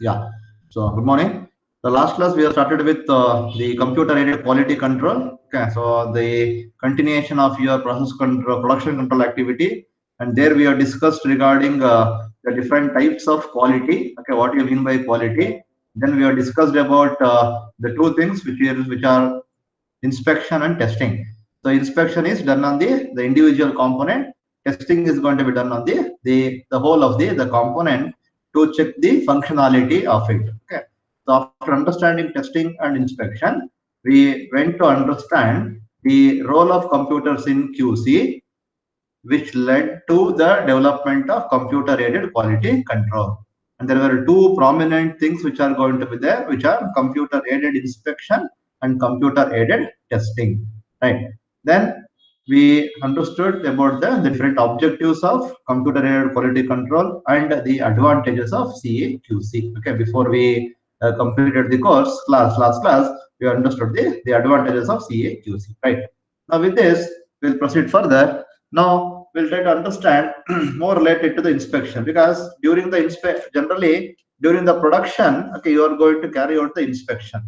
Yeah. So good morning. The last class we have started with the computer-aided quality control. Okay. So the continuation of your process control, production control activity, and there we have discussed regarding the different types of quality. Okay. What you mean by quality? Then we have discussed about the two things which are inspection and testing. So inspection is done on the individual component. Testing is going to be done on the whole of the component to check the functionality of it. Okay. So after understanding testing and inspection, we went to understand the role of computers in QC, which led to the development of computer-aided quality control. And there were two prominent things which are going to be there, which are computer-aided inspection and computer-aided testing. Right. Then we understood about the different objectives of computer-aided quality control and the advantages of CAQC. Okay. Before we completed the course last class, we understood the advantages of CAQC. Right. Now with this, we'll proceed further. Now we'll try to understand more related to the inspection, because during the generally during the production, okay, you are going to carry out the inspection.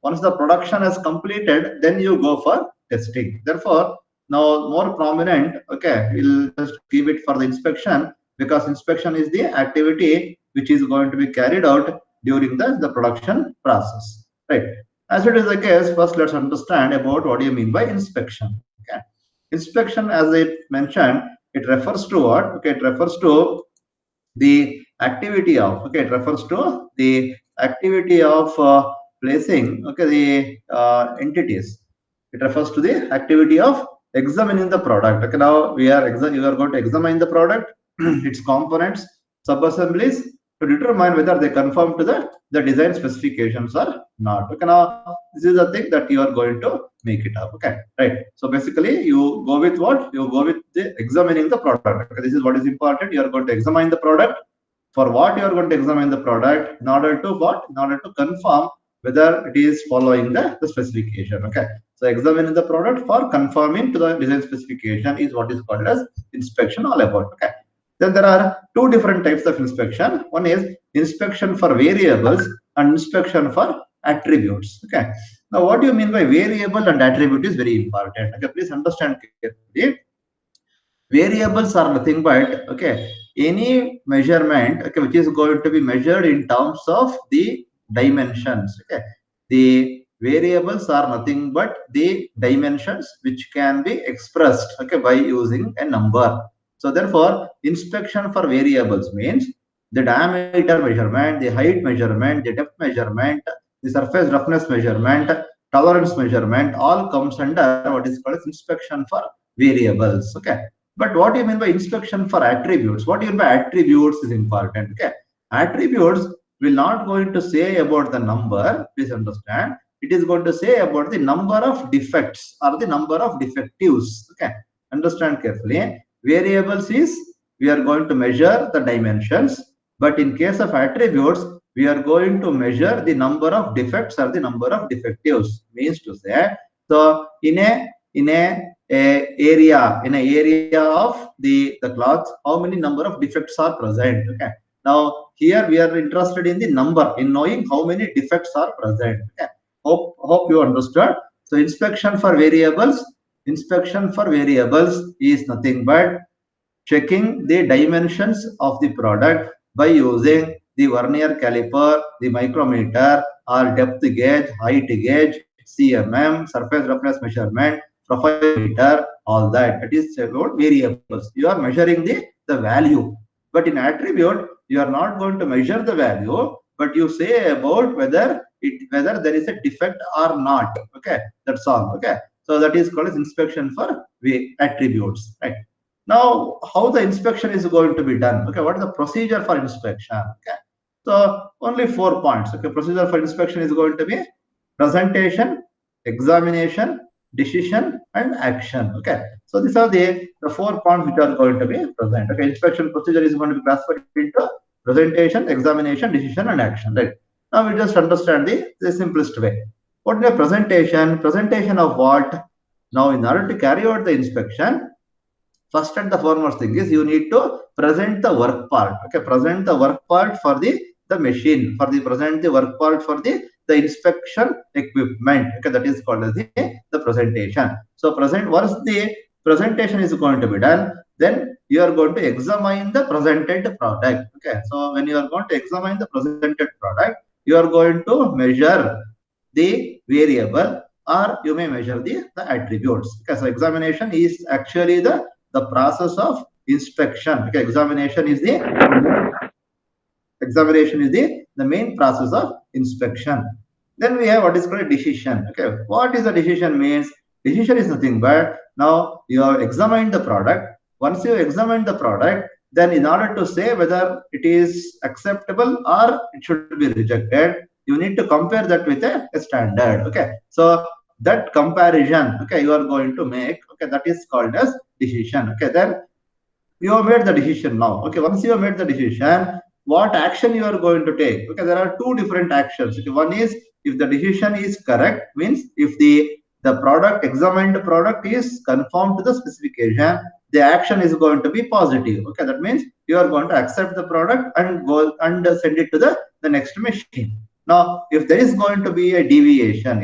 Once the production has completed, then you go for testing. Therefore, now more prominent, okay, we'll just give it for the inspection, because inspection is the activity which is going to be carried out during the production process. Right. As it is the case, first let's understand about what do you mean by inspection. Okay. Inspection, as I mentioned, it refers to what? Okay, it refers to the activity of, okay, it refers to the activity of placing, okay, the entities. It refers to the activity of examining the product. Okay, now you are going to examine the product, its components, subassemblies, to determine whether they conform to the design specifications or not. Okay, now this is the thing that you are going to make it up. Okay, right. So basically, you go with what? You go with the examining the product. Okay, this is what is important. You are going to examine the product. For what you are going to examine the product, in order to what? In order to confirm whether it is following the specification. Okay. So examining the product for conforming to the design specification is what is called as inspection all about. Okay. Then there are two different types of inspection. One is inspection for variables and inspection for attributes. Okay. Now, what do you mean by variable and attribute is very important. Okay, please understand carefully. Variables are nothing but, okay, any measurement, okay, which is going to be measured in terms of the dimensions. Okay, the variables are nothing but the dimensions which can be expressed, okay, by using a number. So therefore, inspection for variables means the diameter measurement, the height measurement, the depth measurement, the surface roughness measurement, tolerance measurement, all comes under what is called as inspection for variables. Okay. But what do you mean by inspection for attributes? What do you mean by attributes is important. Okay. Attributes will not going to say about the number. Please understand. It is going to say about the number of defects or the number of defectives. Okay. Understand carefully. Variables is we are going to measure the dimensions. But in case of attributes, we are going to measure the number of defects or the number of defectives. Means to say, so in a area of the cloth, how many number of defects are present. Okay, now here we are interested in the number, in knowing how many defects are present. Okay, hope you understood. So inspection for variables is nothing but checking the dimensions of the product by using the vernier caliper, the micrometer, or depth gauge, height gauge, CMM, surface roughness measurement, profile meter, all that. It is about variables. You are measuring the value. But in attribute, you are not going to measure the value, but you say about whether there is a defect or not. Okay, that's all. Okay, so that is called as inspection for attributes. Right. Now, how the inspection is going to be done? Okay, what is the procedure for inspection? Okay, so only 4 points. Okay, procedure for inspection is going to be presentation, examination, decision, and action. Okay, so these are the 4 points which are going to be present. Okay, inspection procedure is going to be classified into presentation, examination, decision, and action. Right. Now we just understand the simplest way. What is the presentation? Presentation of what? Now, in order to carry out the inspection, first and the foremost thing is you need to present the work part. Okay, present the work part for the the machine, for the present the work part for the inspection equipment. Okay, that is called as the presentation. So present, once the presentation is going to be done, then you are going to examine the presented product. Okay, so when you are going to examine the presented product, you are going to measure the variable, or you may measure the attributes. Okay, so examination is actually the process of inspection. Okay, examination is the main process of inspection. Then we have what is called a decision. Okay, what is the decision means? Decision is nothing but, now you have examined the product. Once you examine the product, then in order to say whether it is acceptable or it should be rejected, you need to compare that with a standard. Okay, so that comparison, okay, you are going to make. Okay, that is called as decision. Okay, then you have made the decision now. Okay, once you have made the decision, what action you are going to take? Okay, there are two different actions. Okay, one is, if the decision is correct, means if the product, examined product, is conformed to the specification, the action is going to be positive. Okay, that means you are going to accept the product and go and send it to the next machine. Now, if there is going to be a deviation,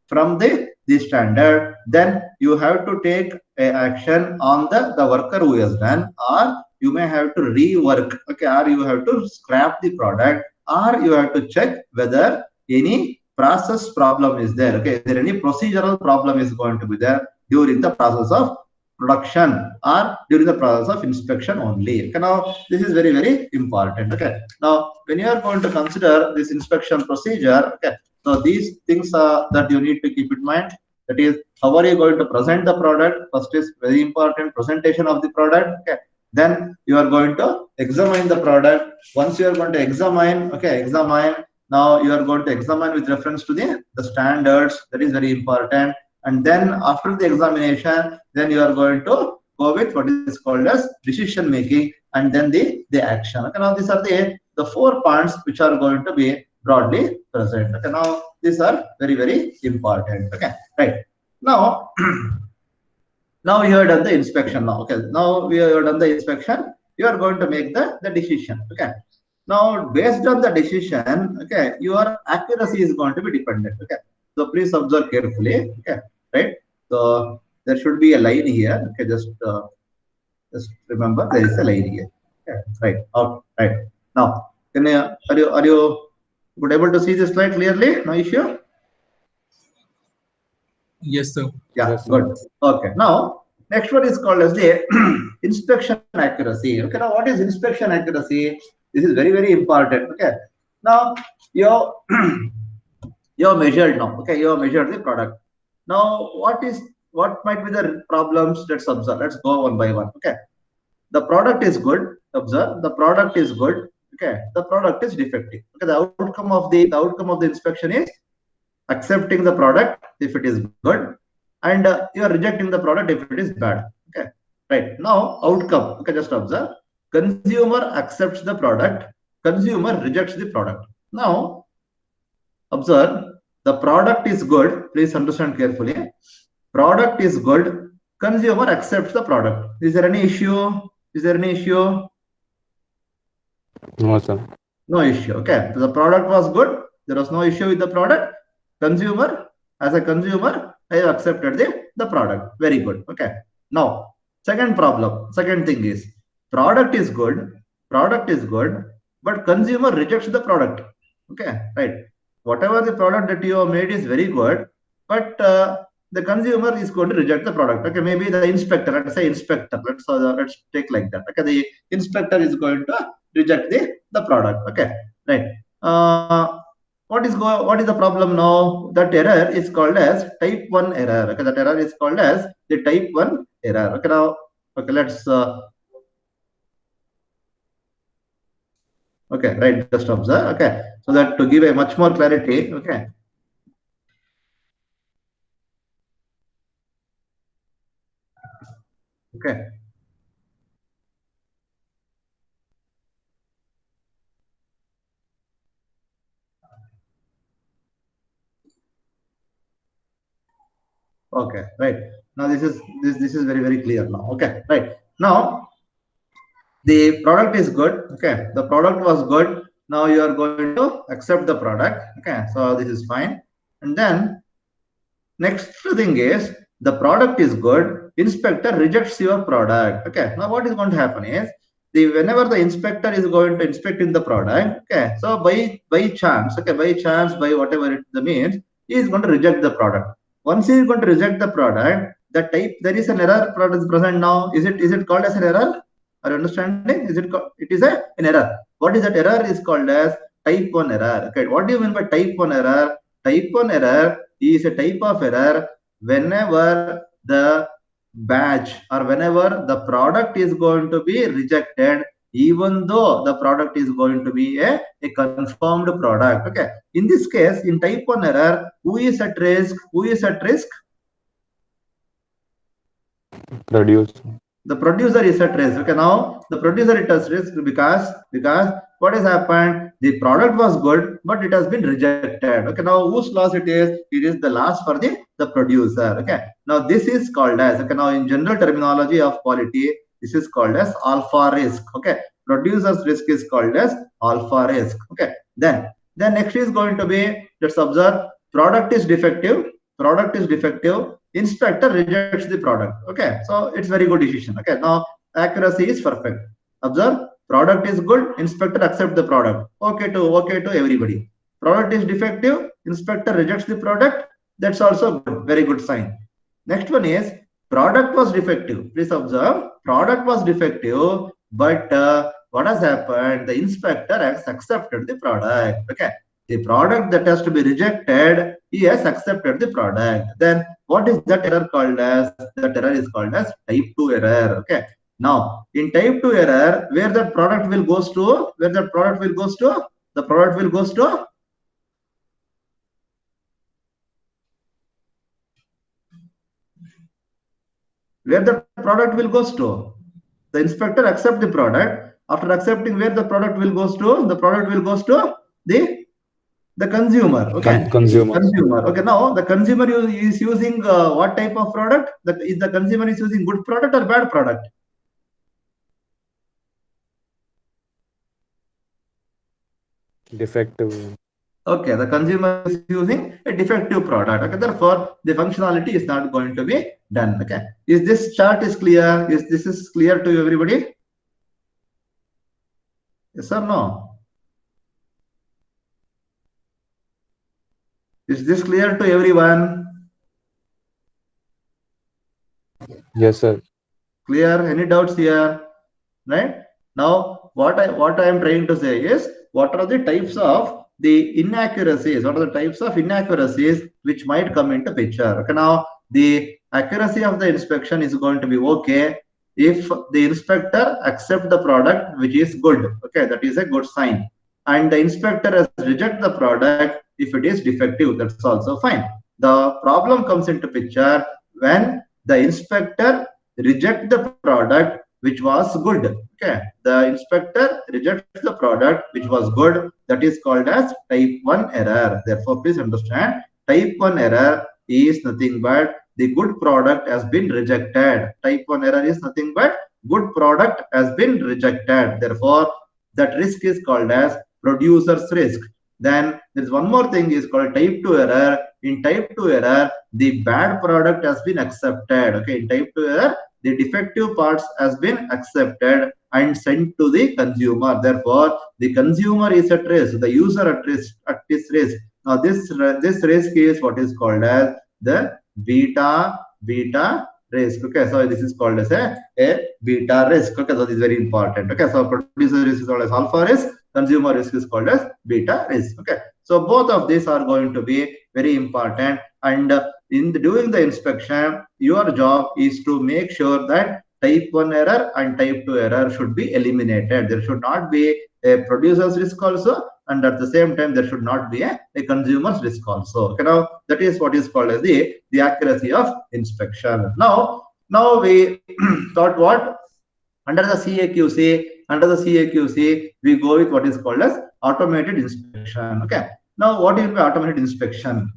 from the standard, then you have to take a action on the worker who has done, or you may have to rework. Okay, or you have to scrap the product, or you have to check whether any process problem is there. Okay, is there any procedural problem is going to be there during the process of production or during the process of inspection only. Okay, now this is very, very important. Okay, now when you are going to consider this inspection procedure, okay, so these things that you need to keep in mind. That is, how are you going to present the product? First is very important, presentation of the product. Okay, then you are going to examine the product. Once you are going to examine, okay, now you are going to examine with reference to the standards. That is very important. And then after the examination, then you are going to go with what is called as decision making, and then the action. Okay, now these are the 4 points which are going to be broadly present. Okay, now these are very, very important. Okay, right. Now now you have done the inspection. Now, okay, now we have done the inspection, you are going to make the decision. Okay, now based on the decision, okay, your accuracy is going to be dependent. Okay, so please observe carefully. Okay, right. So there should be a line here. Okay, just remember there is a line here. Okay, right. Oh, right. Now, are you good able to see this slide clearly? No issue. Yes, sir. Yeah, Yes, sir. good. Okay, now next one is called as the inspection accuracy. Okay, now what is inspection accuracy? This is very, very important. Okay, now you you have measured now. Okay, you have measured the product. Now what might be the problems? Let's observe. Let's go one by one. Okay, the product is good. Observe, the product is good. Okay, the product is defective. Okay, the outcome of the inspection is accepting the product if it is good, and you are rejecting the product if it is bad. Okay, right. Now outcome. Okay, just observe, consumer accepts the product, consumer rejects the product. Now observe, the product is good, please understand carefully, product is good, consumer accepts the product. Is there any issue? No, sir. No issue. Okay, so the product was good, there was no issue with the product. Consumer, as a consumer, I have accepted the product. Very good. Okay, now second thing is, product is good, but consumer rejects the product. Okay, right. Whatever the product that you have made is very good, but the consumer is going to reject the product. Okay, maybe the inspector, let's say inspector, let's take like that. Okay, the inspector is going to reject the product. Okay, right. What is the problem now? That error is called as type 1 error. Okay, that error is called as the type 1 error. Okay, now, okay, let's okay, right, just observe. Okay, so that to give a much more clarity. Okay, okay, okay, right. Now this is very, very clear now. Okay, right. Now the product is good. Okay, the product was good. Now you are going to accept the product. Okay, so this is fine. And then next thing is the product is good. Inspector rejects your product. Okay, now what is going to happen is whenever the inspector is going to inspect in the product. Okay, so by chance, okay, by chance, by whatever it means, he is going to reject the product. Once he is going to reject the product, the type there is an error product is present now. Is it called as an error? Are you understanding? It is an error. What is that error? Is called as type 1 error. Okay, what do you mean by type 1 error? Type 1 error is a type of error whenever the batch or whenever the product is going to be rejected, even though the product is going to be a confirmed product. Okay, in this case, in type 1 error, who is at risk? Who is at risk? Producer. The producer is at risk. Okay, now the producer is at risk because what has happened? The product was good, but it has been rejected. Okay, now whose loss it is? It is the loss for the producer. Okay, now this is called as, okay, now in general terminology of quality, this is called as alpha risk. Okay, producer's risk is called as alpha risk. Okay, then next is going to be, let's observe, product is defective. Product is defective. Inspector rejects the product. Okay, so it's very good decision. Okay, now accuracy is perfect. Observe, product is good, inspector accept the product. Okay to everybody. Product is defective, inspector rejects the product. That's also good, very good sign. Next one is product was defective. Please observe, product was defective, but what has happened? The inspector has accepted the product. Okay, the product that has to be rejected, he has accepted the product. Then what is that error called as? That error is called as type 2 error. Okay, now in type 2 error, where the product will goes to, the product will goes to where the product will goes to. The inspector accept the product. After accepting, where the product will goes to, the product will goes to the consumer. Okay, consumer. Okay, now the consumer is using what type of product? Is the consumer is using good product or bad product? Defective. Okay, the consumer is using a defective product. Okay, therefore the functionality is not going to be done. Okay, is this chart is clear? Is this is clear to everybody? Yes or no? Is this clear to everyone? Yes, sir. Clear? Any doubts here? Right? Now, what I am trying to say is, what are the types of the inaccuracies? What are the types of inaccuracies which might come into picture? Okay, now the accuracy of the inspection is going to be okay if the inspector accept the product which is good. Okay, that is a good sign. And the inspector has reject the product if it is defective. That's also fine. The problem comes into picture when the inspector reject the product which was good. Okay, the inspector rejects the product which was good. That is called as type 1 error. Therefore, please understand, type 1 error is nothing but the good product has been rejected. Type 1 error is nothing but good product has been rejected. Therefore, that risk is called as producer's risk. Then there's one more thing is called type 2 error. In type 2 error, the bad product has been accepted. Okay, in type 2 error, the defective parts has been accepted and sent to the consumer. Therefore, the consumer is at risk, the user at this risk. Now, this risk is what is called as the beta risk. Okay, so this is called as a beta risk. Okay, so this is very important. Okay, so producer risk is called as alpha risk, consumer risk is called as beta risk. Okay, so both of these are going to be very important. And during the inspection, your job is to make sure that type 1 error and type 2 error should be eliminated. There should not be a producer's risk also, and at the same time there should not be a consumer's risk also. Okay, now that is what is called as the accuracy of inspection. Now we thought what? Under the CAQC, we go with what is called as automated inspection. Okay, now what is automated inspection?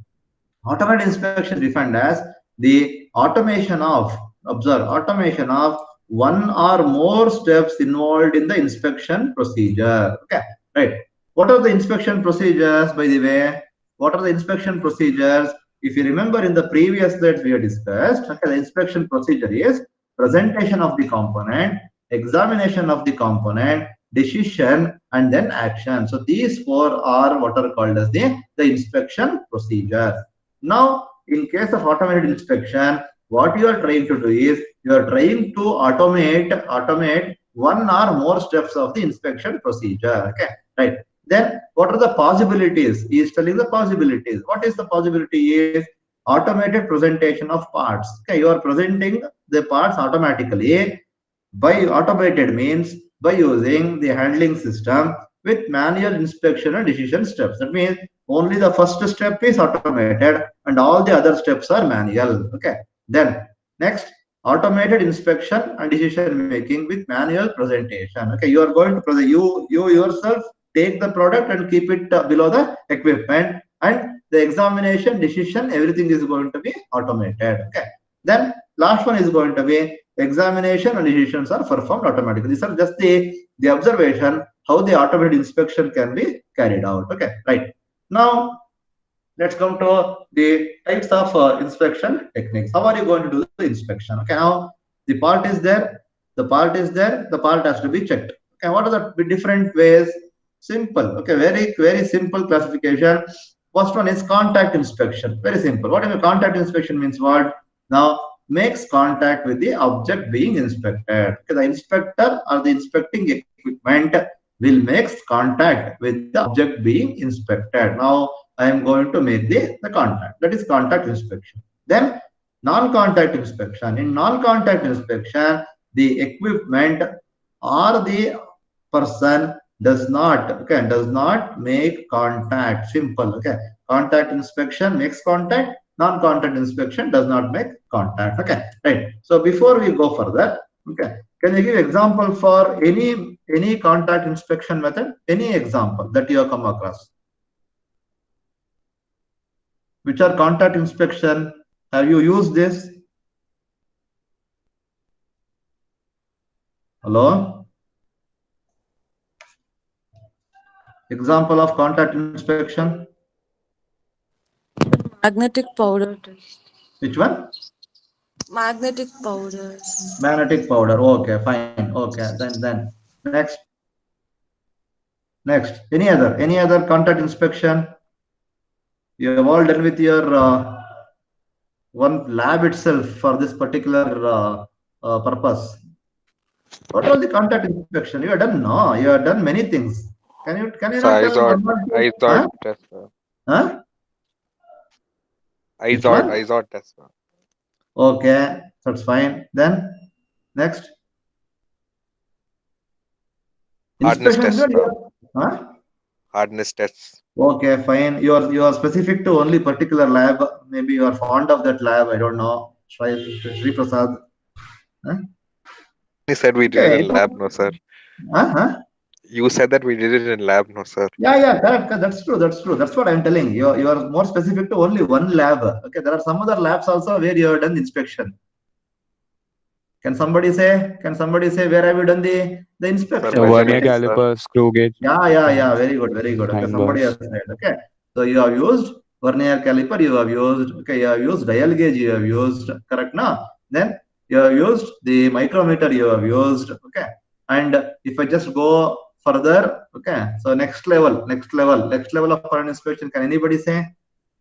Automated inspection is defined as the automation of, observe, automation of one or more steps involved in the inspection procedure. Okay, right. What are the inspection procedures, by the way? What are the inspection procedures? If you remember in the previous slides we have discussed, okay, the inspection procedure is presentation of the component, examination of the component, decision, and then action. So these four are what are called as the inspection procedure. Now, in case of automated inspection, what you are trying to do is you are trying to automate one or more steps of the inspection procedure. Okay, right. Then what are the possibilities? He is telling the possibilities. What is the possibility is automated presentation of parts. Okay, you are presenting the parts automatically. By automated means by using the handling system with manual inspection and decision steps. That means only the first step is automated and all the other steps are manual. Okay. Then next, automated inspection and decision making with manual presentation. Okay, you are going to present, you yourself take the product and keep it below the equipment, and the examination, decision, everything is going to be automated. Okay. Then last one is going to be examination and decisions are performed automatically. These are just the observation how the automated inspection can be carried out. Okay, right. Now let's come to the types of inspection techniques. How are you going to do the inspection? Okay, now the part is there, the part is there, the part has to be checked. Okay, what are the different ways? Simple. Okay, very simple classification. First one is contact inspection. Very simple. What is contact inspection means? What? Now makes contact with the object being inspected. Okay, the inspector or the inspecting equipment will makes contact with the object being inspected. Now I am going to make the contact. That is contact inspection. Then non-contact inspection. In non-contact inspection, the equipment or the person does not make contact. Simple. Okay. Contact inspection makes contact. Non-contact inspection does not make contact. Okay. Right. So before we go further, okay, can you give example for any contact inspection method? Any example that you have come across? Which are contact inspection? Have you used this? Hello? Example of contact inspection? Magnetic powder test. Which one? Magnetic powders. Magnetic powder. Okay, fine. Okay, then next. Next. Any other contact inspection? You have all done with your one lab itself for this particular purpose. What was the contact inspection? You have done? No, you have done many things. Can you So not tell one or two? Huh? test. Huh? Which one? IZOD test. Okay, that's fine. Then next. Hardness Inspection. test. Huh? Hardness tests. Okay, fine. You are specific to only particular lab. Maybe you are fond of that lab. I don't know. Sri Prasad. Huh? You said we did Okay. it in lab, no sir. Huh? You said that we did it in lab, no sir. Yeah, correct. That's true. That's what I'm telling you. You are more specific to only one lab. Okay, there are some other labs also where you have done inspection. Can somebody say where have you done the inspection? Sir, Vernier measurement, sir. caliper, screw gauge. Yeah. Very good. Okay, Time somebody bars. has said. Okay, so you have used vernier caliper. You have used. Okay, you have used dial gauge. You have used. Correct now. Then you have used the micrometer. You have used. Okay, and if I just go further, okay, so next level of current inspection. Can anybody say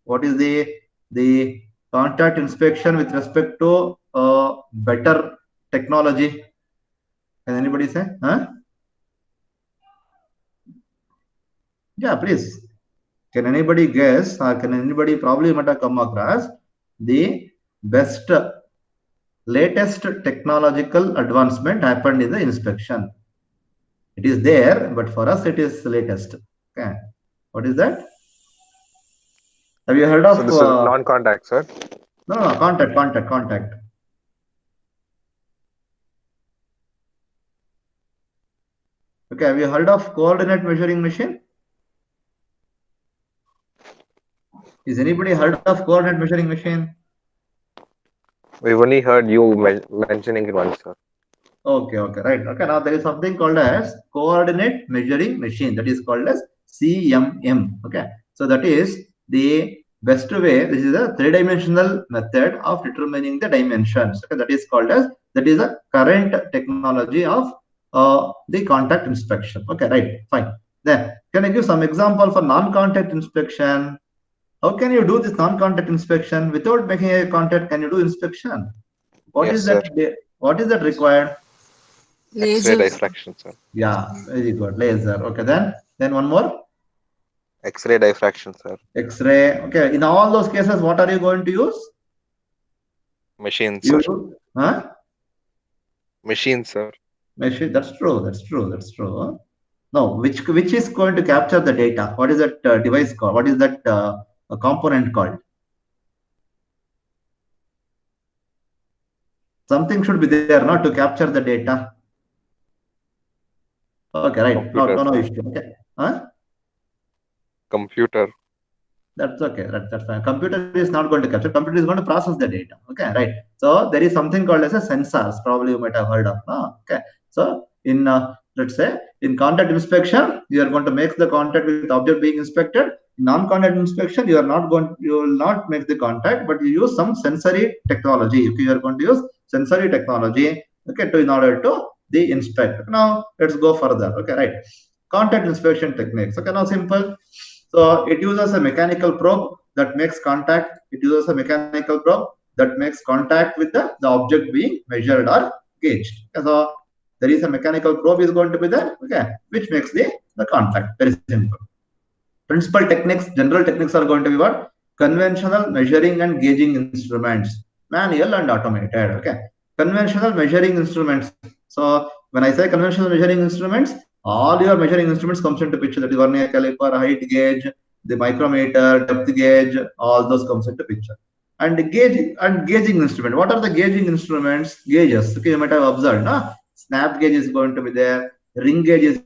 what is the contact inspection with respect to better technology? Can anybody say? Huh? Yeah, please. Can anybody guess, or can anybody probably might have come across the best latest technological advancement happened in the inspection? It is there, but for us it is latest. Okay, what is that? Have you heard of? So this is non-contact, sir. No, contact. Okay, have you heard of coordinate measuring machine? Is anybody heard of coordinate measuring machine? We've only heard you mentioning it once, sir. Okay, okay, right. Okay, now there is something called as coordinate measuring machine, that is called as CMM. Okay, so that is the best way. This is a three-dimensional method of determining the dimensions. Okay, that is called as, that is a current technology of the contact inspection. Okay, right, fine. Then can I give some example for non-contact inspection? How can you do this non-contact inspection without making a contact? Can you do inspection? What Yes, is sir. that? What is that required? X-ray Lasers. diffraction, sir. Yeah, very good. Laser. Okay, then one more. X-ray diffraction, sir. X-ray. Okay, in all those cases, what are you going to use? Machine, You sir. do, huh? Machine, sir. Machine. That's true. That's true. That's true. No, which is going to capture the data? What is that device called? What is that component called? Something should be there, not to capture the data. Okay, right. No, Computer, no, no sir. issue. Okay, huh? Computer. That's okay. That's fine. Computer is not going to capture. Computer is going to process the data. Okay, right. So there is something called as a sensors. Probably you might have heard of. No? Okay. So in let's say in contact inspection, you are going to make the contact with object being inspected. In non-contact inspection, you are not going. You will not make the contact, but you use some sensory technology. Okay, you are going to use sensory technology. Okay, to in order to the inspect. Now let's go further. Okay, right. Contact inspection techniques. Okay, now simple. So it uses a mechanical probe that makes contact. It uses a mechanical probe that makes contact with the object being measured or gauged. Okay, so there is a mechanical probe is going to be there, okay, which makes the contact. Very simple. Principal techniques, general techniques are going to be what? Conventional measuring and gauging instruments, manual and automated. Okay. Conventional measuring instruments. So when I say conventional measuring instruments, all your measuring instruments comes into picture. That is vernier caliper, height gauge, the micrometer, depth gauge, all those comes into picture. And gauge and gauging instrument. What are the gauging instruments? Gauges. Okay, you might have observed. No? Snap gauge is going to be there. Ring gauge is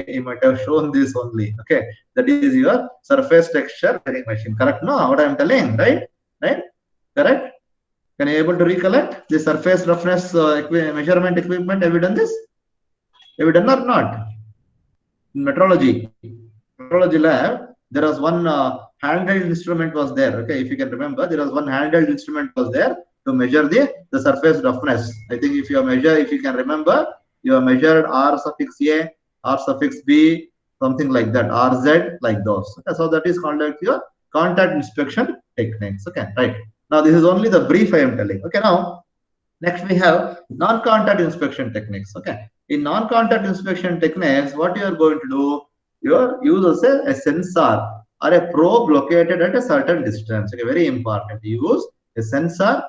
you might have shown this only. Okay, that is your surface texture measuring machine. Correct? No, what I am telling, right? Right? Correct? Can you able to recollect the surface roughness measurement equipment? Have you done this? Have you done or not? In metrology lab, there was one handheld instrument was there. Okay, if you can remember, there was one handheld instrument was there to measure the surface roughness. I think if you can remember, you have measured R suffix A, R suffix B, something like that, RZ, like those. Okay, so that is called like your contact inspection techniques. Okay, right. Now this is only the brief I am telling. Okay, now next we have non-contact inspection techniques. Okay, in non-contact inspection techniques, what you are going to do, you use a sensor or a probe located at a certain distance. Okay, very important. You use a sensor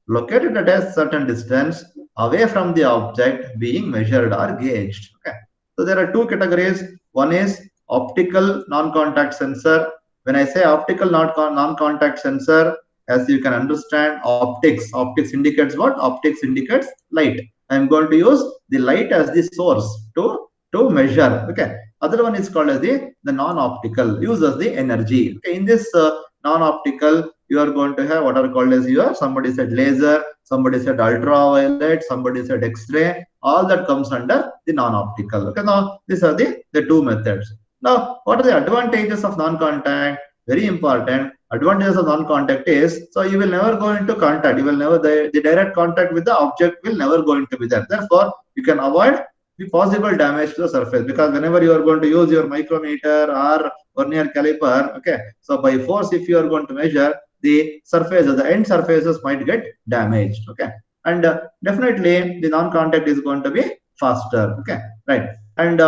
located at a certain distance away from the object being measured or gauged. Okay, so there are two categories. One is optical non-contact sensor. When I say optical non-contact sensor, as you can understand, optics indicates what? Optics indicates light. I'm going to use the light as the source to measure. Okay, other one is called as the non-optical, uses the energy. Okay, in this non-optical, you are going to have what are called as your, somebody said laser, somebody said ultraviolet, somebody said X-ray. All that comes under the non-optical. Okay, now these are the two methods. Now, what are the advantages of non-contact? Very important. Advantages of non-contact is, so you will never go into contact. You will never, the direct contact with the object will never going to be there. Therefore, you can avoid the possible damage to the surface, because whenever you are going to use your micrometer or vernier caliper, okay, so by force, if you are going to measure, the surfaces, the end surfaces might get damaged. Okay, and definitely the non-contact is going to be faster. Okay, right, and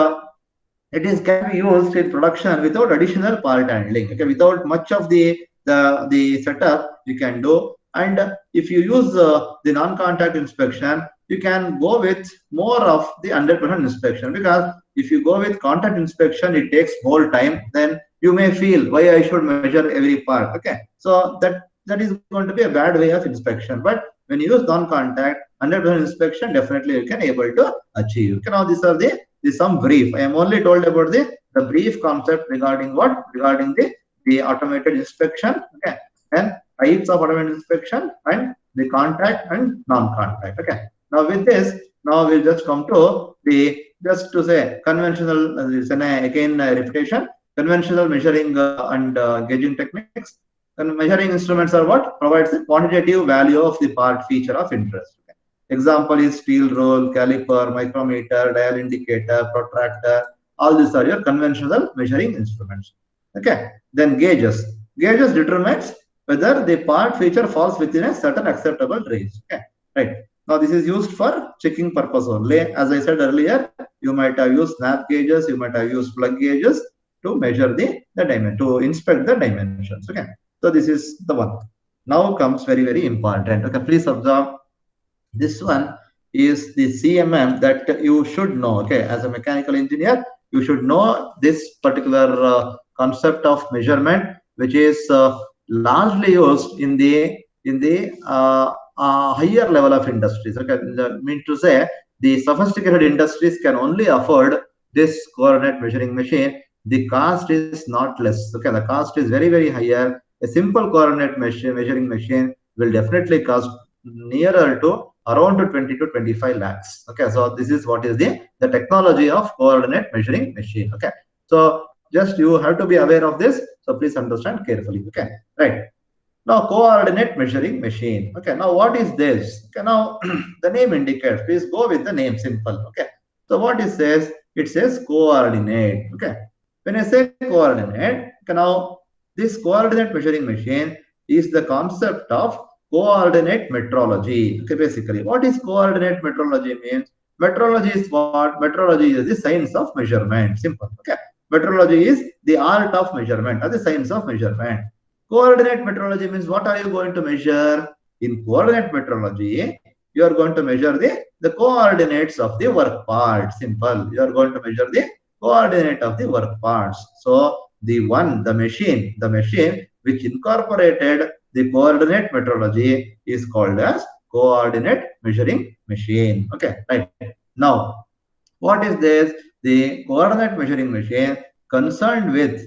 it is can be used in production without additional part handling. Okay, without much of the setup you can do. And if you use the non-contact inspection, you can go with more of the 100% inspection, because if you go with contact inspection, it takes whole time. Then you may feel why I should measure every part. Okay, so that is going to be a bad way of inspection. But when you use non-contact 100% inspection, definitely you can able to achieve. Okay, now these are the some brief. I am only told about the brief concept regarding what, regarding the automated inspection. Okay, and types of automated inspection and the contact and non-contact. Okay, now with this, now we'll just come to the, just to say, conventional, again repetition, conventional measuring and gauging techniques. And measuring instruments are what provides the quantitative value of the part feature of interest. Okay. Example is steel rule, caliper, micrometer, dial indicator, protractor. All these are your conventional measuring instruments. Okay. Then gauges. Gauges determines whether the part feature falls within a certain acceptable range. Okay. Right. Now this is used for checking purpose only. As I said earlier, you might have used snap gauges, you might have used plug gauges to measure the dimension, to inspect the dimensions. Okay. So this is the one. Now comes very, very important. Okay, please observe. This one is the CMM that you should know. Okay, as a mechanical engineer, you should know this particular concept of measurement, which is largely used in the higher level of industries. Okay, mean to say the sophisticated industries can only afford this coordinate measuring machine. The cost is not less. Okay, the cost is very, very higher. A simple coordinate measuring machine will definitely cost nearer to around 20 to 25 lakhs. Okay, so this is what is the technology of coordinate measuring machine. Okay, so just you have to be aware of this. So please understand carefully. Okay, right. Now coordinate measuring machine. Okay, now what is this? Okay, now the name indicates. Please go with the name, simple. Okay, so what it says? It says coordinate. Okay, when I say coordinate, okay, now this coordinate measuring machine is the concept of coordinate metrology. Okay, basically, what is coordinate metrology means? Metrology is what? Metrology is the science of measurement. Simple. Okay, metrology is the art of measurement or the science of measurement. Coordinate metrology means what are you going to measure? In coordinate metrology, you are going to measure the coordinates of the work part. Simple. You are going to measure the coordinate of the work parts. So the machine which incorporated the coordinate metrology is called as coordinate measuring machine. Okay, right. Now, what is this? The coordinate measuring machine concerned with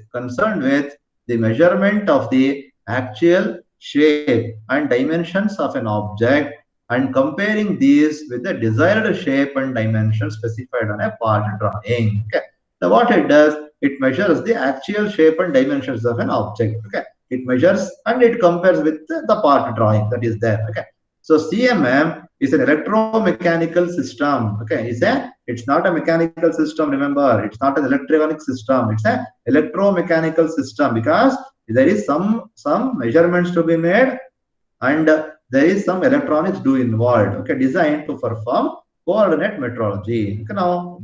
the measurement of the actual shape and dimensions of an object and comparing these with the desired shape and dimension specified on a part drawing. Okay. So what it does, it measures the actual shape and dimensions of an object. Okay, it measures and it compares with the part drawing that is there. Okay, so CMM is an electromechanical system. Okay, it's not a mechanical system. Remember, it's not an electronic system. It's an electromechanical system because there is some measurements to be made and there is some electronics involved. Okay, designed to perform coordinate metrology. Okay, now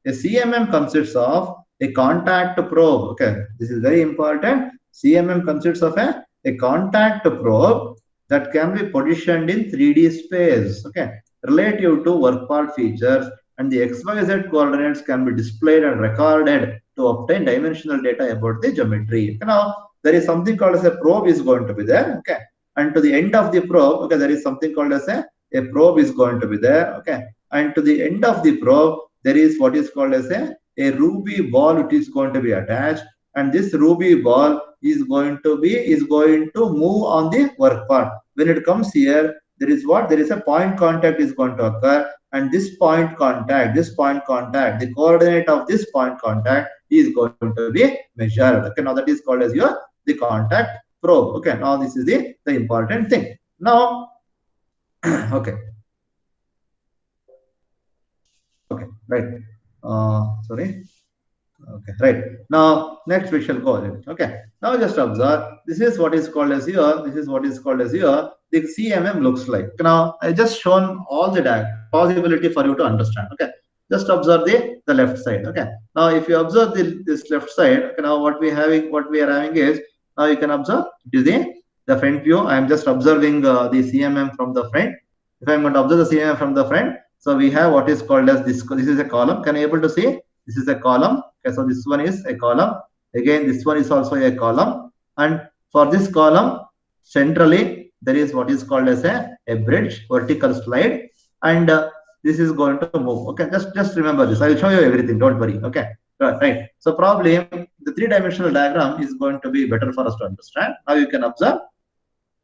a CMM consists of a contact probe. Okay, this is very important. CMM consists of a contact probe that can be positioned in 3D space. Okay, relative to work part features, and the XYZ coordinates can be displayed and recorded to obtain dimensional data about the geometry. Okay, now there is something called as a probe is going to be there. Okay, and to the end of the probe, okay, there is something called as a probe is going to be there. Okay, and to the end of the probe, there is what is called as a ruby ball which is going to be attached, and this ruby ball is going to move on the work part. When it comes here, there is a point contact is going to occur, and this point contact, the coordinate of this point contact is going to be measured. Okay, now that is called as the contact probe. Okay, now this is the important thing. Now, okay, right. Sorry. Okay, right. Now next we shall go ahead. Okay. Now just observe. This is what is called as the CMM looks like. Now I just shown all the possibility for you to understand. Okay. Just observe the left side. Okay. Now if you observe this left side, okay, now what we are having is, now you can observe it is the front view. I am just observing the CMM from the front. If I am going to observe the CMM from the front, so we have what is called as this. This is a column. Can you able to see? This is a column. Okay, so this one is a column. Again, this one is also a column. And for this column, centrally there is what is called as a bridge, vertical slide, and this is going to move. Okay, just remember this. I will show you everything. Don't worry. Okay, right. So probably the three-dimensional diagram is going to be better for us to understand. Now you can observe.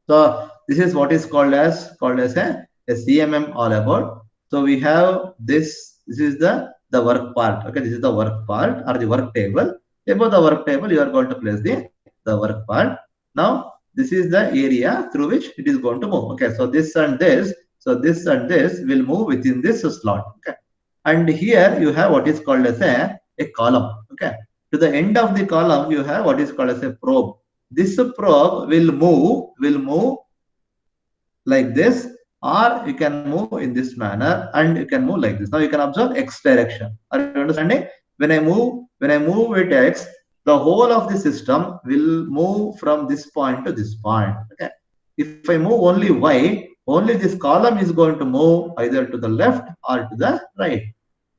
So this is what is called as a CMM all about. So we have this. This is the work part. Okay, this is the work part or the work table. Above the work table, you are going to place the work part. Now this is the area through which it is going to move. Okay, so this and this. So this and this will move within this slot. Okay, and here you have what is called as a column. Okay, to the end of the column you have what is called as a probe. This probe will move like this, or you can move in this manner, and you can move like this. Now you can observe X direction. Are you understanding? When I move with X, the whole of the system will move from this point to this point. Okay. If I move only Y, only this column is going to move either to the left or to the right.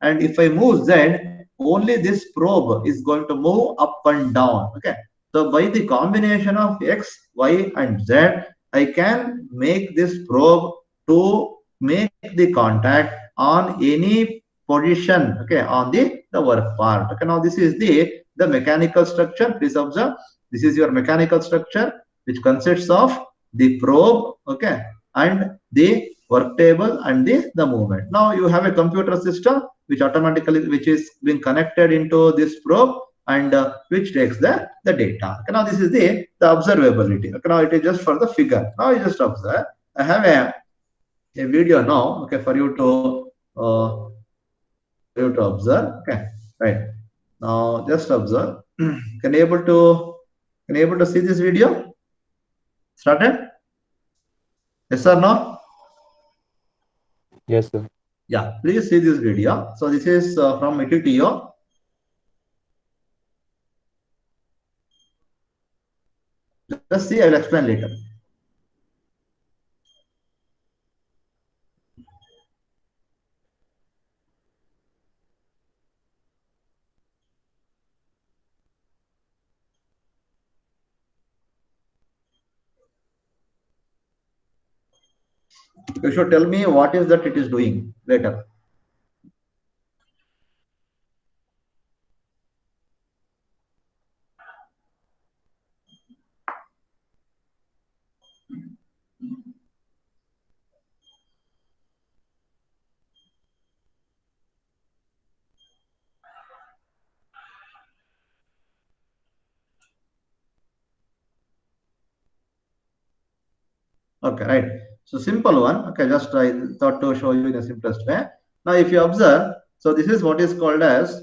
And if I move Z, only this probe is going to move up and down. Okay. So by the combination of X, Y, and Z, I can make this probe to make the contact on any position. Okay, on the work part. Okay, now this is the mechanical structure. Please observe. This is your mechanical structure, which consists of the probe. Okay, and the work table and the movement. Now you have a computer system which is being connected into this probe, and which takes the data. Okay, now this is the observability. Okay, now it is just for the figure. Now you just observe. I have a video now. Okay, for you to observe. Okay, right. Now just observe. Can you able to see this video? Started? Yes or no? Yes, sir. Yeah, please see this video. So this is from Mititio. Let's see, I will explain later. You should tell me what is that it is doing later. Okay, right. So simple one. Okay, just I thought to show you in the simplest way. Now, if you observe, so this is what is called as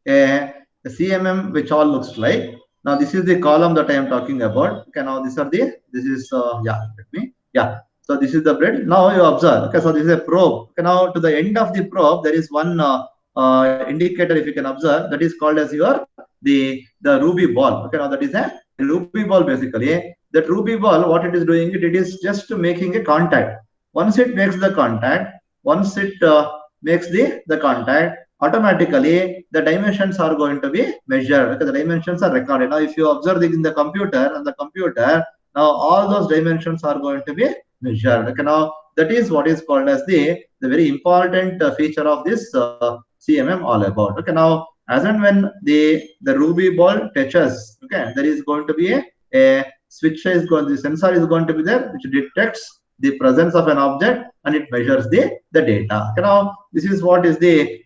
a CMM, which all looks like. Now, this is the column that I am talking about. Okay, now this is So this is the bridge. Now you observe. Okay, so this is a probe. Okay, now to the end of the probe, there is one indicator. If you can observe, that is called as the ruby ball. Okay, now that is a ruby ball basically. That ruby ball, what it is doing, it is just making a contact. Once it makes the contact, automatically the dimensions are going to be measured. Okay, the dimensions are recorded. Now, if you observe in the computer, now all those dimensions are going to be measured. Okay, now that is what is called as the very important feature of this CMM all about. Okay, now as and when the ruby ball touches, okay, there is going to be a switch the sensor is going to be there, which detects the presence of an object and it measures the data. Okay, now this is what is the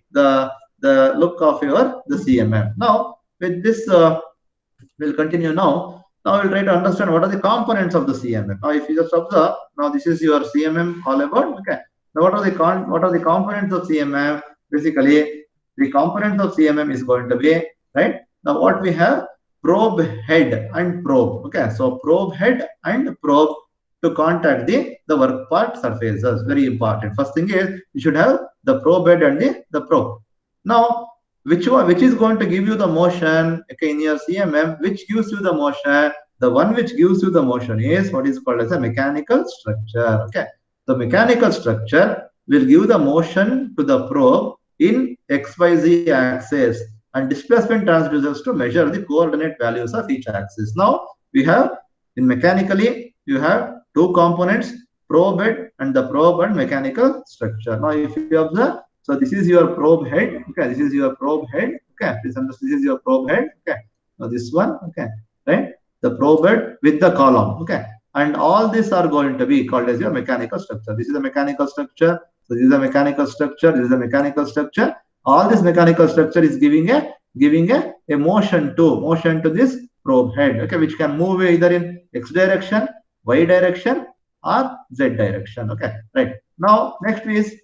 look of the CMM. Now with this we'll continue now. Now we'll try to understand what are the components of the CMM. Now if you just observe, now this is your CMM all about. Okay, now what are the components of CMM? Basically the components of CMM is going to be, right, now what we have, probe head and probe. Okay, so probe head and probe to contact the work part surfaces. Very important. First thing is you should have the probe head and the probe. Now which is going to give you the motion, okay, in your CMM, which gives you the motion? The one which gives you the motion is what is called as a mechanical structure. Okay. The mechanical structure will give the motion to the probe in XYZ axis and displacement transducers to measure the coordinate values of each axis. Now we have in mechanically you have two components, probe head and the probe and mechanical structure. Now if you observe, so this is your probe head. Okay, this is your probe head. Okay, please understand, this is your probe head. Okay, now this one. Okay, right, the probe head with the column. Okay, and all these are going to be called as your mechanical structure. This is a mechanical structure. So this is a mechanical structure. This is a mechanical structure. All this mechanical structure is giving a motion to this probe head. Okay, which can move either in X direction, Y direction, or Z direction. Okay, right. Now next is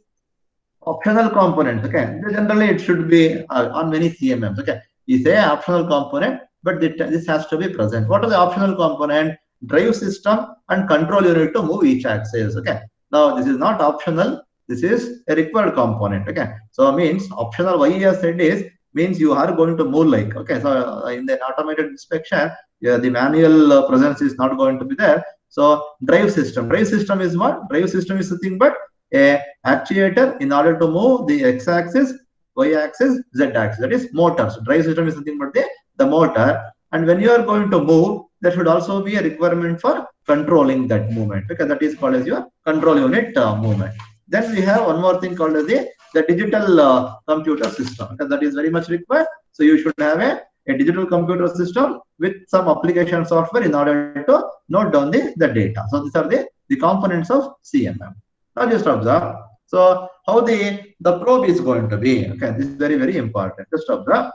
optional component. Okay, generally it should be on many CMMs. Okay, you say optional component, but this has to be present. What are the optional component? Drive system and control unit to move each axis. Okay, now this is not optional, this is a required component. Okay, so means optional, why you have said is means you are going to move like, okay, so in the automated inspection, yeah, the manual presence is not going to be there. So drive system is what? Drive system is nothing but a actuator in order to move the x-axis, y-axis, z-axis. That is motors. Drive system is nothing but the motor. And when you are going to move, there should also be a requirement for controlling that movement, because that is called as your control unit movement. Then we have one more thing called as the digital computer system, because that is very much required. So you should have a digital computer system with some application software in order to note down the data. So these are the components of CMM. Now just observe. So how the probe is going to be. Okay, this is very, very important. Just observe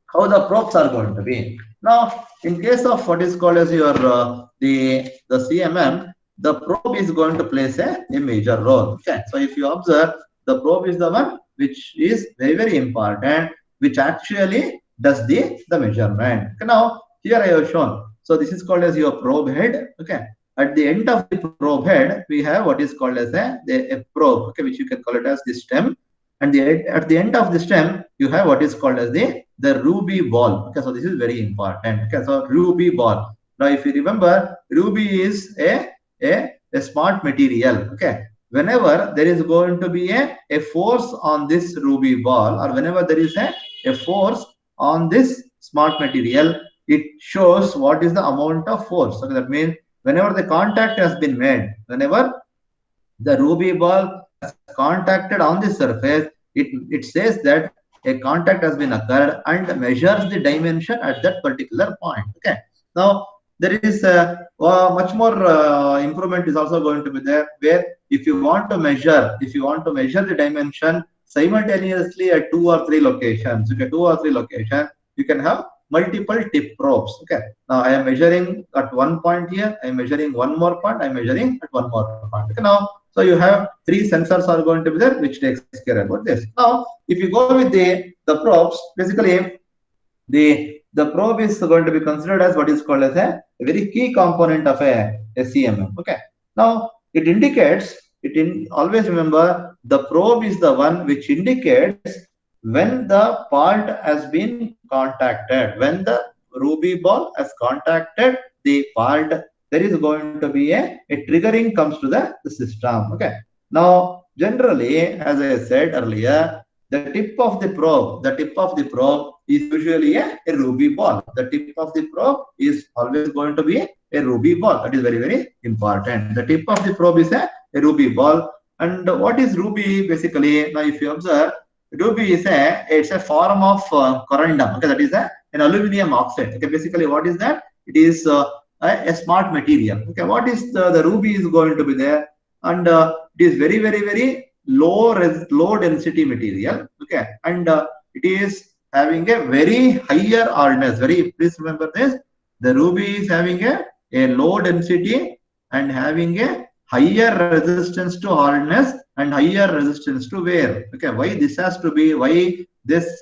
how the probes are going to be. Now, in case of what is called as your the CMM, the probe is going to play a major role. Okay, so if you observe, the probe is the one which is very, very important, which actually does the measurement. Okay, now here I have shown. So this is called as your probe head. Okay, at the end of the probe head, we have what is called as a probe. Okay, which you can call it as the stem. And at the end of the stem, you have what is called as the ruby ball. Okay, so this is very important. Okay, so ruby ball. Now, if you remember, ruby is a smart material. Okay, whenever there is going to be a force on this ruby ball, or whenever there is a force on this smart material, it shows what is the amount of force. Okay, that means whenever the contact has been made, whenever the ruby ball has contacted on the surface, it says that a contact has been occurred and measures the dimension at that particular point. Okay, now there is much more improvement is also going to be there, where if you want to measure the dimension simultaneously at 2 or 3 locations, okay, 2 or 3 locations, you can have multiple tip probes. Okay, now I am measuring at one point here, I am measuring one more point, I am measuring at one more point. Okay, now so you have 3 sensors are going to be there, which takes care about this. Now, if you go with the probes, basically the probe is going to be considered as what is called as a very key component of a CMM. Okay, now it indicates, always remember, the probe is the one which indicates when the part has been contacted. When the ruby ball has contacted the part, there is going to be a triggering comes to the system. Okay, now generally, as I said earlier, the tip of the probe is usually a ruby ball. The tip of the probe is always going to be a ruby ball. That is very, very important. The tip of the probe is a ruby ball. And what is ruby basically? Now, if you observe, ruby is it's a form of corundum. Okay, that is an aluminum oxide. Okay, basically what is that? It is a smart material. Okay, what is the ruby is going to be there? And it is very, very, very low density material. Okay, and it is having a very higher hardness. Please remember this, the ruby is having a low density and having a higher resistance to hardness and higher resistance to wear. Okay, why this has to be, why this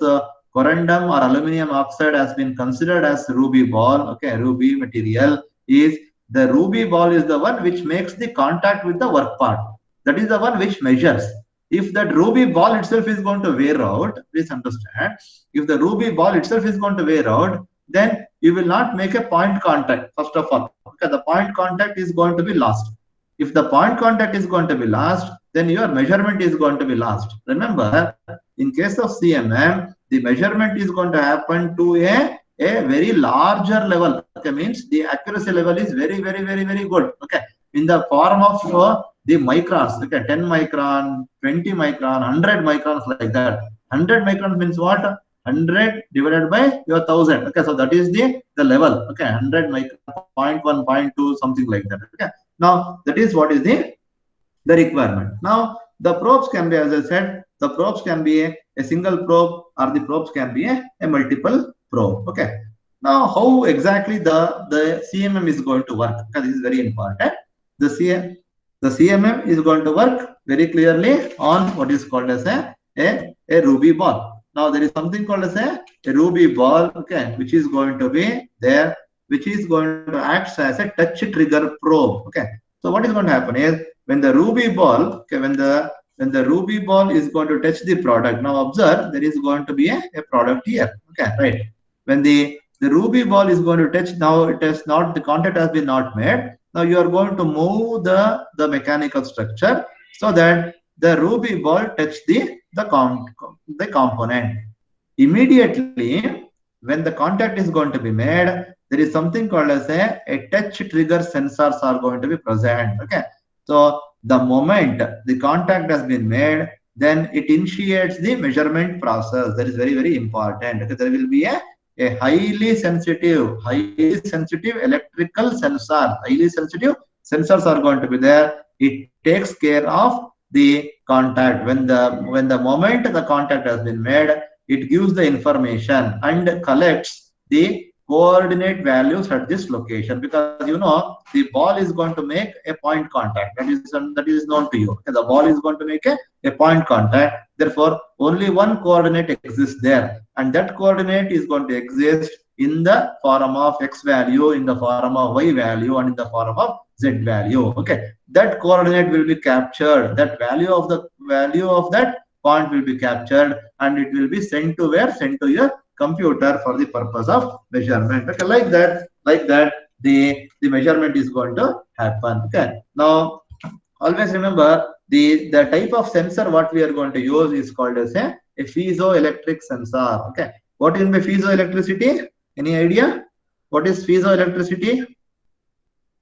corundum or aluminum oxide has been considered as ruby ball, okay, ruby material, is the ruby ball is the one which makes the contact with the work part. That is the one which measures. If that ruby ball itself is going to wear out, please understand, if the ruby ball itself is going to wear out, then you will not make a point contact first of all. Okay, the point contact is going to be lost. If the point contact is going to be lost, then your measurement is going to be lost. Remember, in case of CMM, the measurement is going to happen to a very larger level. Okay, means the accuracy level is very, very, very, very good. Okay, in the form of the microns. Okay, 10 micron, 20 micron, 100 microns, like that. 100 microns means what? 100 divided by your 1000. Okay, so that is the level. Okay, 100 micron, 0.1, 0.2, something like that. Okay, now that is what is the requirement. Now the probes can be, as I said, the probes can be a single probe, or the probes can be a multiple probe. Okay, now how exactly the CMM is going to work? Okay, this is very important. The CMM is going to work very clearly on what is called as a Ruby ball. Now there is something called as a Ruby ball, okay, which is going to be there, which is going to act as a touch trigger probe. Okay, so what is going to happen is, when the Ruby ball, okay, when the Ruby ball is going to touch the product, now observe there is going to be a product here. Okay, right. When the Ruby ball is going to touch, now it has not, the contact has been not made. Now you are going to move the mechanical structure so that the Ruby ball touch the component. Immediately, when the contact is going to be made, there is something called as a touch trigger sensors are going to be present. Okay, so the moment the contact has been made, then it initiates the measurement process. That is very, very important. Okay, there will be a highly sensitive electrical sensor. Highly sensitive sensors are going to be there. It takes care of the contact. When the moment the contact has been made, it gives the information and collects the coordinate values at this location, because you know the ball is going to make a point contact. That is known to you. Okay, the ball is going to make a point contact. Therefore, only one coordinate exists there, and that coordinate is going to exist in the form of X value, in the form of Y value, and in the form of Z value. Okay, that coordinate will be captured. That value of that point will be captured, and it will be sent to where? Sent to your computer for the purpose of measurement. Okay, like that the measurement is going to happen. Okay, now always remember the type of sensor what we are going to use is called as a piezoelectric sensor. Okay, what is piezoelectricity? Any idea? What is piezoelectricity?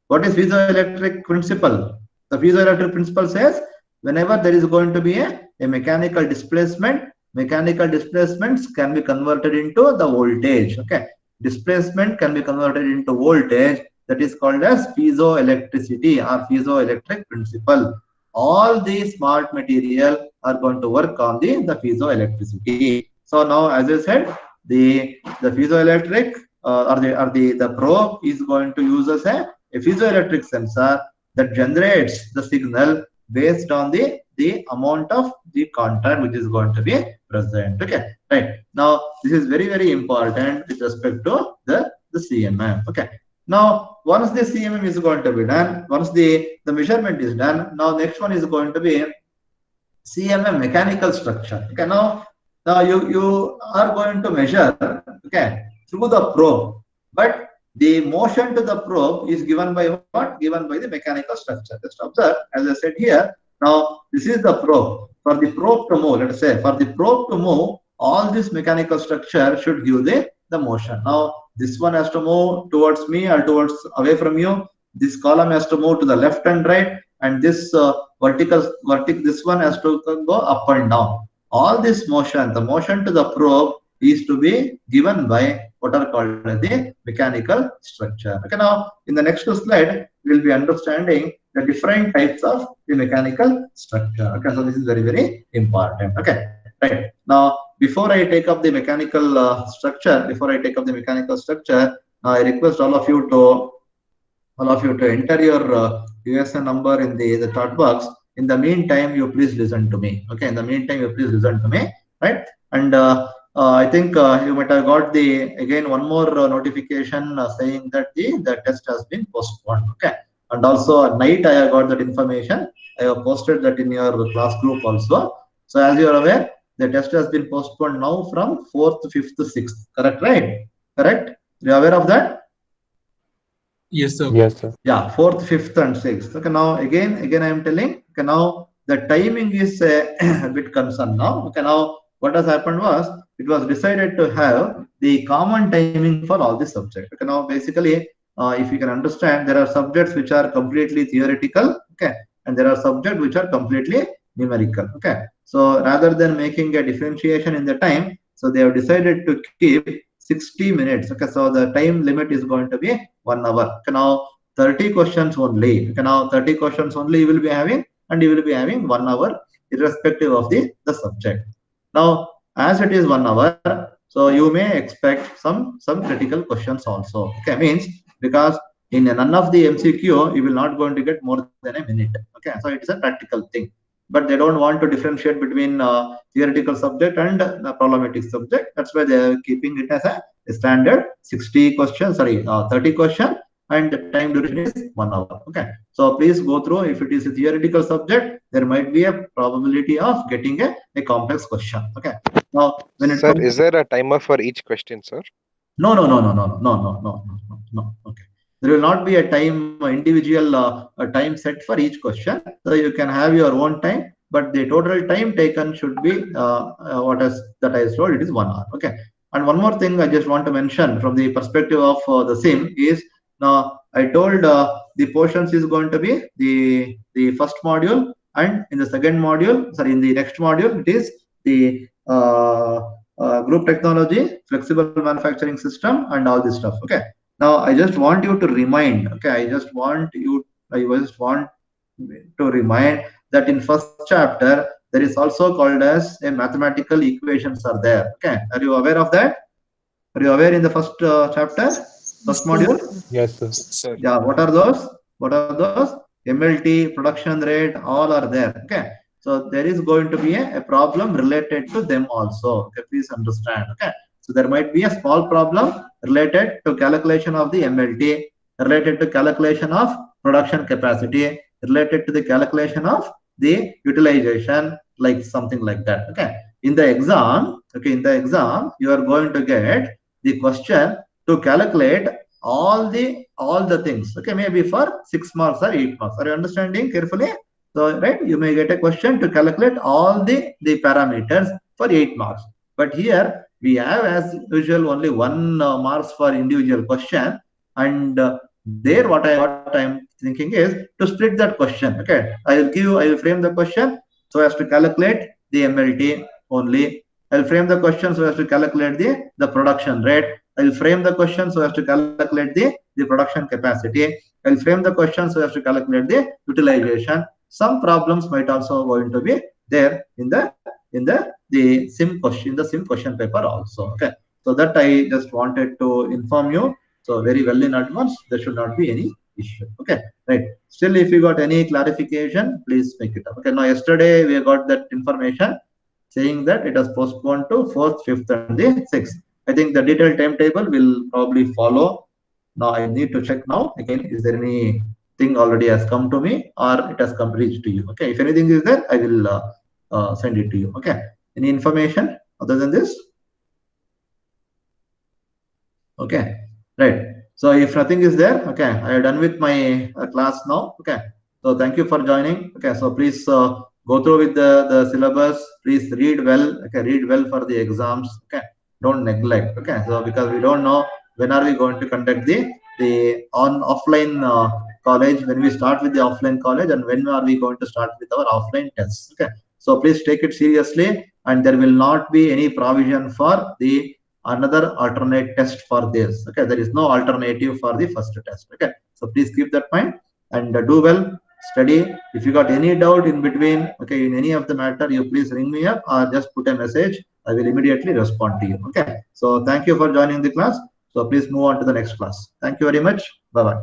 What is piezoelectric principle? The piezoelectric principle says, whenever there is going to be a mechanical displacement, mechanical displacements can be converted into the voltage. Okay, displacement can be converted into voltage. That is called as piezoelectricity or piezoelectric principle. All the smart material are going to work on the piezoelectricity. So now, as I said, the piezoelectric or the probe is going to use as a piezoelectric sensor that generates the signal based on the amount of the contact which is going to be present. Okay, right. Now this is very, very important with respect to the CMM. Okay, now once the CMM is going to be done, once the measurement is done, now next one is going to be CMM mechanical structure. Okay, now you are going to measure, okay, through the probe, but the motion to the probe is given by what? Given by the mechanical structure. Just observe, as I said here. Now this is the probe. For the probe to move, let's say for the probe to move, all this mechanical structure should give the motion. Now this one has to move towards me or towards away from you. This column has to move to the left and right, and this vertical this one has to go up and down. All this motion, the motion to the probe is to be given by what are called the mechanical structure. Okay, now in the next slide we will be understanding the different types of the mechanical structure. Okay, so this is very, very important. Okay, right. Now before I take up the mechanical structure, I request all of you to enter your USN number in the chat box. In the meantime, you please listen to me. Okay, in the meantime, you please listen to me. Right, and I think you might have got again one more notification saying that the test has been postponed. Okay, and also at night I have got that information. I have posted that in your class group also. So as you are aware, the test has been postponed now from 4th, 5th, 6th. Correct, right? Correct. You are aware of that? Yes, sir. Yes, sir. Yeah, fourth, fifth, and sixth. Okay, now again I am telling. Okay, now the timing is a bit concerned now. Okay, now what has happened was it was decided to have the common timing for all the subjects. Okay, now basically, if you can understand, there are subjects which are completely theoretical. Okay, and there are subjects which are completely numerical. Okay, so rather than making a differentiation in the time, so they have decided to keep 60 minutes. Okay, so the time limit is going to be 1 hour. Okay, now 30 questions only. Okay, now 30 questions only you will be having, and you will be having 1 hour irrespective of the subject. Now, as it is 1 hour, so you may expect some critical questions also. Okay, means because in none of the MCQ you will not going to get more than a minute. Okay, so it is a practical thing. But they don't want to differentiate between theoretical subject and problematic subject. That's why they are keeping it as a standard 60 questions, sorry, 30 questions, and the time duration is 1 hour. Okay, so please go through. If it is a theoretical subject, there might be a probability of getting a complex question. Okay, now when it Sir, comes, is there a timer for each question, sir? no. Okay, there will not be a time individual a time set for each question. So you can have your own time, but the total time taken should be what is that I told. It is 1 hour. Okay, and one more thing I just want to mention from the perspective of the SIM is now I told the portions is going to be the first module, and in the second module, sorry, in the next module it is the group technology, flexible manufacturing system, and all this stuff. Okay, now I just want you to remind. Okay, I just want to remind that in first chapter there is also called as a mathematical equations are there. Okay, are you aware of that? Are you aware in the first chapter, first module? Yes, sir. Sir. Yeah, what are those? What are those? MLT, production rate, all are there. Okay, so there is going to be a problem related to them also. Okay, please understand. Okay, so there might be a small problem related to calculation of the MLT, related to calculation of production capacity, related to the calculation of the utilization, like something like that. Okay, in the exam, you are going to get the question to calculate all the things. Okay, maybe for 6 marks or 8 marks. Are you understanding carefully? So right, you may get a question to calculate all the parameters for 8 marks. But here we have as usual only 1 marks for individual question, and there what I'm thinking is to split that question. Okay, I will frame the question so as to calculate the MLT only. I'll frame the question so as to calculate the production rate. I'll frame the question so as to calculate the production capacity. I'll frame the question so as to calculate the utilization. Some problems might also going to be there in the sim question paper also. Okay, so that I just wanted to inform you. So very well in advance, there should not be any issue. Okay, right. Still, if you got any clarification, please make it up. Okay, now yesterday we got that information saying that it has postponed to 4th, 5th, and the 6th. I think the detailed timetable will probably follow. Now I need to check now again. Is there anything already has come to me, or it has come reached to you? Okay, if anything is there, I will send it to you. Okay, any information other than this? Okay, right. So if nothing is there, okay, I am done with my class now. Okay, so thank you for joining. Okay, so please go through with the syllabus. Please read well. Okay, read well for the exams. Okay, don't neglect. Okay, so because we don't know when are we going to conduct the offline college, when we start with the offline college, and when are we going to start with our offline tests. Okay, so please take it seriously, and there will not be any provision for the another alternate test for this. Okay, there is no alternative for the first test. Okay, so please keep that mind and do well, study. If you got any doubt in between, okay, in any of the matter, you please ring me up or just put a message. I will immediately respond to you. Okay, so thank you for joining the class. So please move on to the next class. Thank you very much. Bye bye.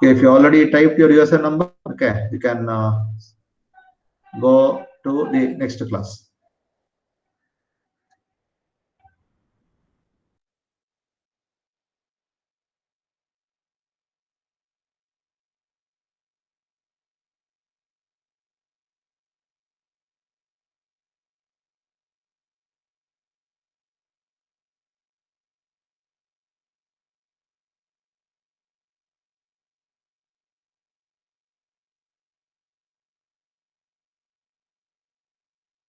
Okay, if you already typed your user number, okay, you can go to the next class.